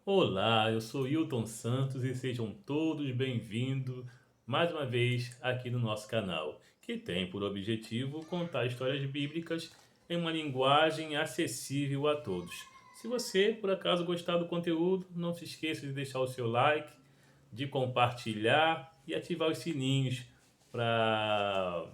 Olá, eu sou Hilton Santos e sejam todos bem-vindos mais uma vez aqui no nosso canal, que tem por objetivo contar histórias bíblicas em uma linguagem acessível a todos. Se você, por acaso, gostar do conteúdo, não se esqueça de deixar o seu like, de compartilhar e ativar os sininhos para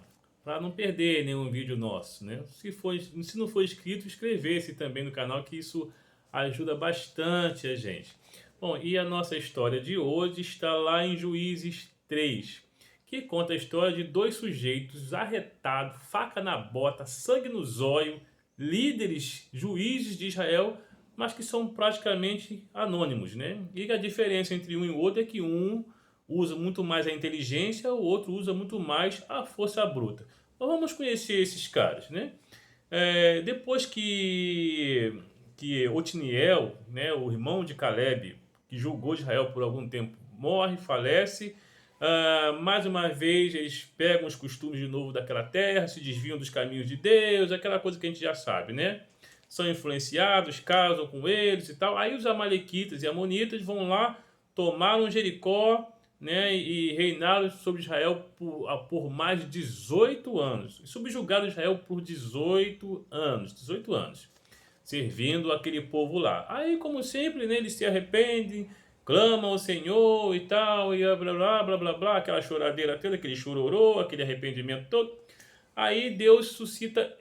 não perder nenhum vídeo nosso, né? Se não for inscrito, inscrever-se também no canal, que isso ajuda bastante a gente. Bom, e a nossa história de hoje está lá em Juízes 3, que conta a história de dois sujeitos arretados, faca na bota, sangue no zóio, líderes, juízes de Israel, mas que são praticamente anônimos, né? E a diferença entre um e o outro é que um usa muito mais a inteligência, o outro usa muito mais a força bruta. Então vamos conhecer esses caras, né? Depois que Otiniel, né, o irmão de Caleb, que julgou Israel por algum tempo, morre, falece. Mais uma vez eles pegam os costumes de novo daquela terra, se desviam dos caminhos de Deus, aquela coisa que a gente já sabe, né? São influenciados, casam com eles e tal. Aí os amalequitas e amonitas vão lá, tomaram Jericó, né, e reinaram sobre Israel por mais de 18 anos. Subjugaram Israel por 18 anos. 18 anos servindo aquele povo lá. Aí, como sempre, né, eles se arrependem, clamam ao Senhor e tal, e blá blá blá blá blá, aquela choradeira toda, aquele chororô, aquele arrependimento todo. Aí Deus suscita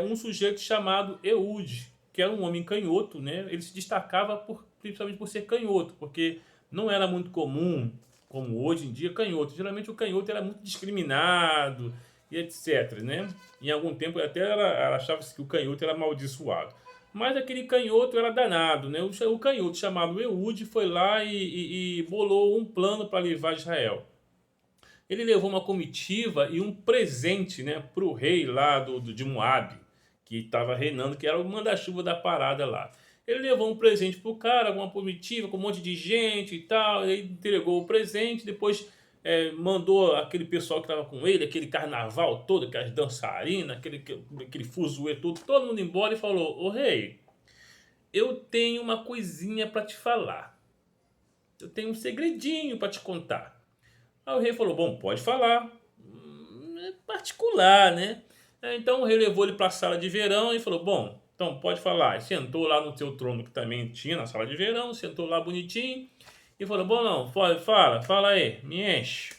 um sujeito chamado Eude, que era um homem canhoto, né? Ele se destacava principalmente por ser canhoto, porque não era muito comum, como hoje em dia, canhoto. Geralmente o canhoto era muito discriminado e etc, né? Em algum tempo até ela achava-se que o canhoto era amaldiçoado. Mas aquele canhoto era danado, né? O canhoto chamado Eude foi lá e bolou um plano para livrar Israel. Ele levou uma comitiva e um presente, né, para o rei lá de Moab, que estava reinando, que era o manda-chuva da parada lá. Ele levou um presente pro cara, uma comitiva com um monte de gente e tal. Ele entregou o presente, depois mandou aquele pessoal que estava com ele, aquele carnaval todo, aquelas dançarinas, aquele fuzuê todo mundo embora e falou: Ô rei, eu tenho uma coisinha para te falar. Eu tenho um segredinho para te contar. Aí o rei falou: Bom, pode falar. É particular, né? Então o rei levou ele para a sala de verão e falou: Bom, então pode falar. E sentou lá no seu trono, que também tinha na sala de verão, sentou lá bonitinho e falou: Bom, não, fala aí, me enche.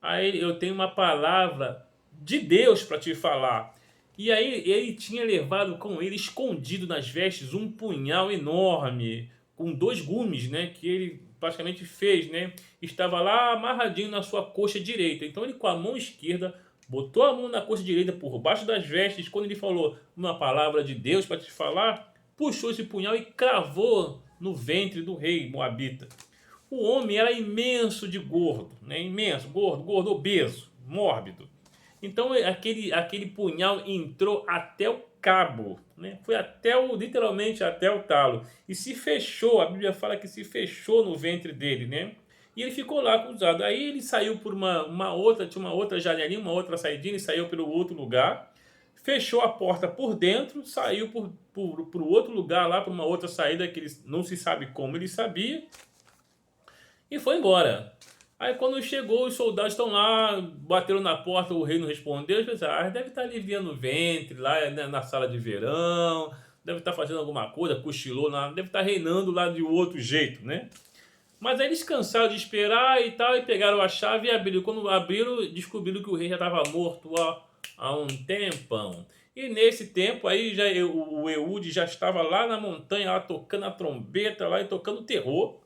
Aí eu tenho uma palavra de Deus para te falar. E aí ele tinha levado com ele, escondido nas vestes, um punhal enorme, com dois gumes, né? Que ele praticamente fez, né? Estava lá amarradinho na sua coxa direita. Então ele com a mão esquerda botou a mão na coxa direita por baixo das vestes. Quando ele falou uma palavra de Deus para te falar, puxou esse punhal e cravou no ventre do rei Moabita. O homem era imenso de gordo, né? Imenso, gordo, obeso, mórbido. Então aquele punhal entrou até o cabo, né? Foi literalmente até o talo. E se fechou, a Bíblia fala que se fechou no ventre dele, né? E ele ficou lá acusado. Aí ele saiu por tinha uma outra janelinha, uma outra saidinha, ele saiu pelo outro lugar, fechou a porta por dentro, saiu por outro lugar lá, por uma outra saída que ele não se sabe como ele sabia, e foi embora. Aí quando chegou, os soldados estão lá, bateram na porta, o rei não respondeu. Eles pensaram: deve estar aliviando o ventre lá, né, na sala de verão, deve estar fazendo alguma coisa, cochilou, deve estar reinando lá de outro jeito, né? Mas aí eles cansaram de esperar e tal, e pegaram a chave e abriram. Quando abriram, descobriram que o rei já estava morto há um tempão. E nesse tempo aí o Eude já estava lá na montanha, lá tocando a trombeta lá e tocando terror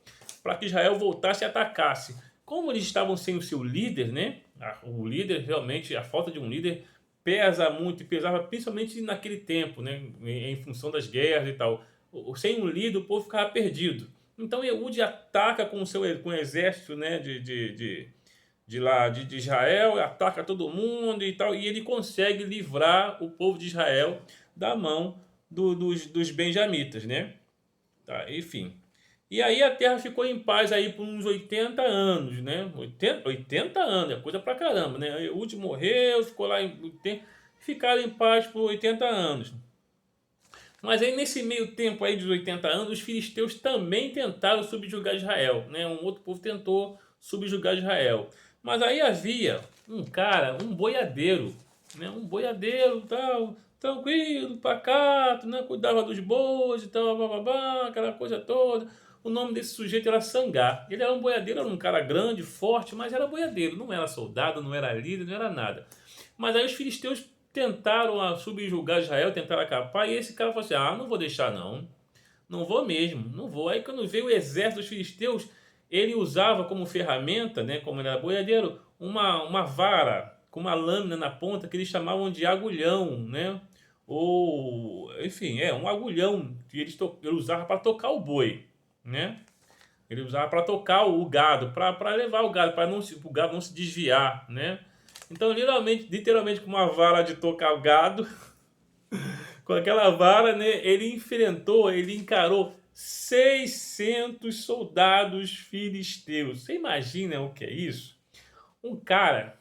para que Israel voltasse e atacasse. Como eles estavam sem o seu líder, né? O líder realmente, a falta de um líder pesa muito e pesava principalmente naquele tempo, né? Em função das guerras e tal. Sem um líder, o povo ficava perdido. Então Eude ataca com o exército, né, de Israel, ataca todo mundo e tal, e ele consegue livrar o povo de Israel da mão dos benjamitas, né? Tá, enfim. E aí a terra ficou em paz aí por uns 80 anos, né? 80 anos, é coisa pra caramba, né? Eude morreu, ficou lá ficaram em paz por 80 anos. Mas aí nesse meio tempo aí dos 80 anos, os filisteus também tentaram subjugar Israel, né? Um outro povo tentou subjugar Israel. Mas aí havia um cara, um boiadeiro, né? Um boiadeiro, tal, tranquilo, pacato, né? Cuidava dos bois e tal, bababá, aquela coisa toda. O nome desse sujeito era Sangar. Ele era um boiadeiro, era um cara grande, forte, mas era boiadeiro. Não era soldado, não era líder, não era nada. Mas aí os filisteus tentaram subjugar Israel, tentaram acabar, e esse cara falou assim: ah, não vou deixar não, não vou mesmo, não vou. Aí quando veio o exército dos filisteus, ele usava como ferramenta, né, como ele era boiadeiro, uma vara com uma lâmina na ponta que eles chamavam de agulhão, né? Ou, enfim, um agulhão que ele usava para tocar o boi, né? Ele usava para tocar o gado, para levar o gado, para o gado não se desviar, né? Então, literalmente com uma vara de tocar o gado, com aquela vara, né, ele encarou 600 soldados filisteus. Você imagina o que é isso? Um cara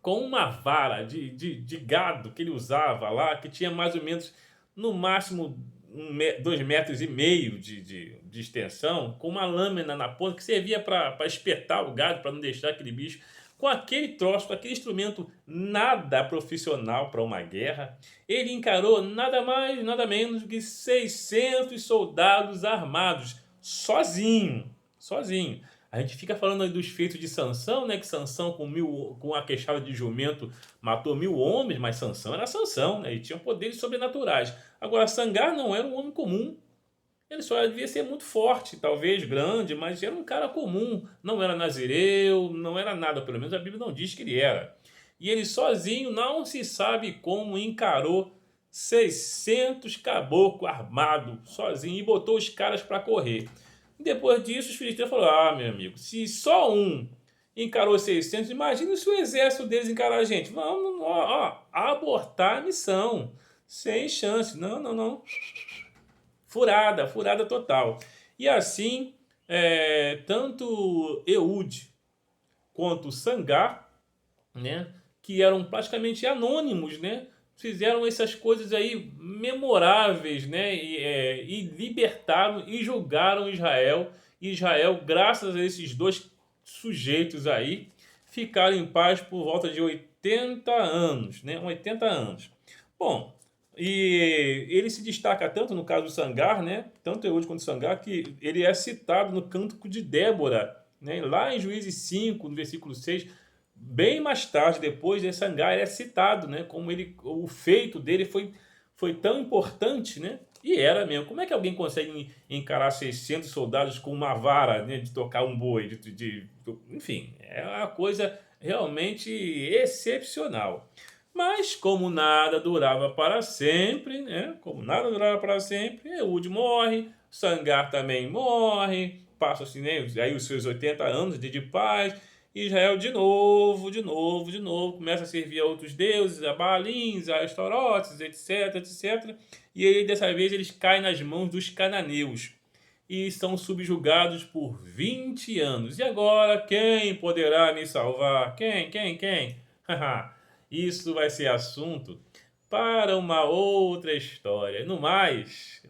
com uma vara de gado que ele usava lá, que tinha mais ou menos, no máximo, 2,5 metros de extensão, com uma lâmina na ponta que servia para espetar o gado, para não deixar aquele bicho. Com aquele troço, com aquele instrumento nada profissional para uma guerra, ele encarou nada mais, nada menos do que 600 soldados armados, sozinho, sozinho. A gente fica falando aí dos feitos de Sansão, né? Que Sansão com a queixada de jumento matou 1.000 homens, mas Sansão era Sansão, né? E tinha poderes sobrenaturais. Agora, Sangar não era um homem comum. Ele só devia ser muito forte, talvez grande, mas era um cara comum. Não era nazireu, não era nada, pelo menos a Bíblia não diz que ele era. E ele sozinho não se sabe como encarou 600 caboclos armados sozinho e botou os caras para correr. Depois disso, os filisteus falaram: ah, meu amigo, se só um encarou 600, imagina se o exército deles encarar a gente. Vamos, abortar a missão. Sem chance. Não, não, não. Furada, furada total. E assim, tanto Eude quanto Sangar, né, que eram praticamente anônimos, né, fizeram essas coisas aí memoráveis, né, e libertaram e julgaram Israel. E Israel, graças a esses dois sujeitos aí, ficaram em paz por volta de 80 anos, né, 80 anos. Bom, e ele se destaca tanto no caso do Sangar, né, tanto Eude quanto Sangar, que ele é citado no Cântico de Débora, né, lá em Juízes 5, no versículo 6. Bem mais tarde, depois, de Sangar é citado, né? Como o feito dele foi tão importante, né? E era mesmo. Como é que alguém consegue encarar 600 soldados com uma vara, né? De tocar um boi? Enfim, é uma coisa realmente excepcional. Mas como nada durava para sempre, né? Como nada durava para sempre, Eude morre, Sangar também morre, passa assim, né? Aí os seus 80 anos de paz. Israel de novo, começa a servir a outros deuses, a Baalins, a Astorotes, etc, etc. E aí, dessa vez, eles caem nas mãos dos cananeus e são subjugados por 20 anos. E agora, quem poderá me salvar? Quem? Isso vai ser assunto para uma outra história. No mais,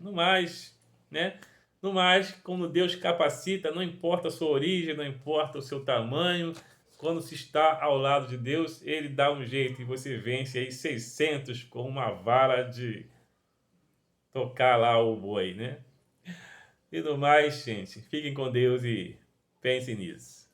né? No mais, quando Deus capacita, não importa a sua origem, não importa o seu tamanho, quando se está ao lado de Deus, Ele dá um jeito e você vence aí 600 com uma vara de tocar lá o boi, né? E no mais, gente, fiquem com Deus e pensem nisso.